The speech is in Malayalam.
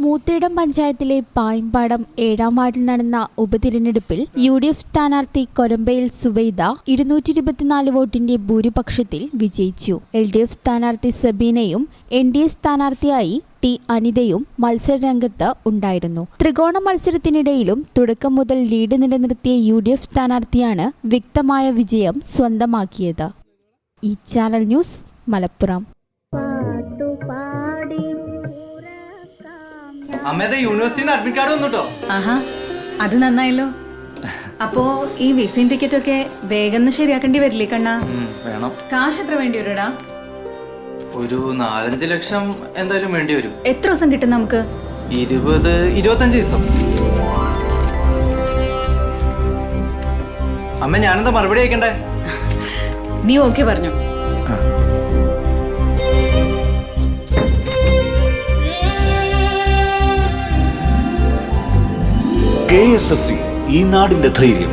മൂത്തേടം പഞ്ചായത്തിലെ പായമ്പാടം 7ാം വാർഡിൽ നടന്ന ഉപതിരഞ്ഞെടുപ്പിൽ UDF സ്ഥാനാർത്ഥി കൊരമ്പയിൽ സുബൈദ 224 വോട്ടിന്റെ ഭൂരിപക്ഷത്തിൽ വിജയിച്ചു. LDF സ്ഥാനാർത്ഥി സബീനയും NDA സ്ഥാനാർത്ഥിയായി T അനിതയും മത്സരരംഗത്ത് ഉണ്ടായിരുന്നു. ത്രികോണ മത്സരത്തിനിടയിലും തുടക്കം മുതൽ ലീഡ് നിലനിർത്തിയ UDF സ്ഥാനാർത്ഥിയാണ് വ്യക്തമായ വിജയം സ്വന്തമാക്കിയത്. ഈ ചാനൽ ന്യൂസ് മലപ്പുറം. അമ്മേടെ യൂണിവേഴ്സിറ്റിന്ന് അഡ്മിറ്റ് കാർഡ് വന്നുട്ടോ. ആഹാ, അത് നന്നായല്ലോ. അപ്പോ ഈ വിസയും ടിക്കറ്റൊക്കെ വേഗം ശരിയാക്കേണ്ടി വരില്ലേ കണ്ണാ? വേണം. കാശ് എത്ര വേണ്ടി വരുടാ? ഒരു 4-5 ലക്ഷം എന്തായാലും വേണ്ടി വരും. എത്ര ദിവസം കിട്ടും നമുക്ക്? 20-25 ദിവസം. അമ്മ ഞാനെന്താ മറുപടി അയക്കണ്ടേ? നീ ഓക്കെ പറഞ്ഞു. KSFE, ഈ നാടിന്റെ ധൈര്യം.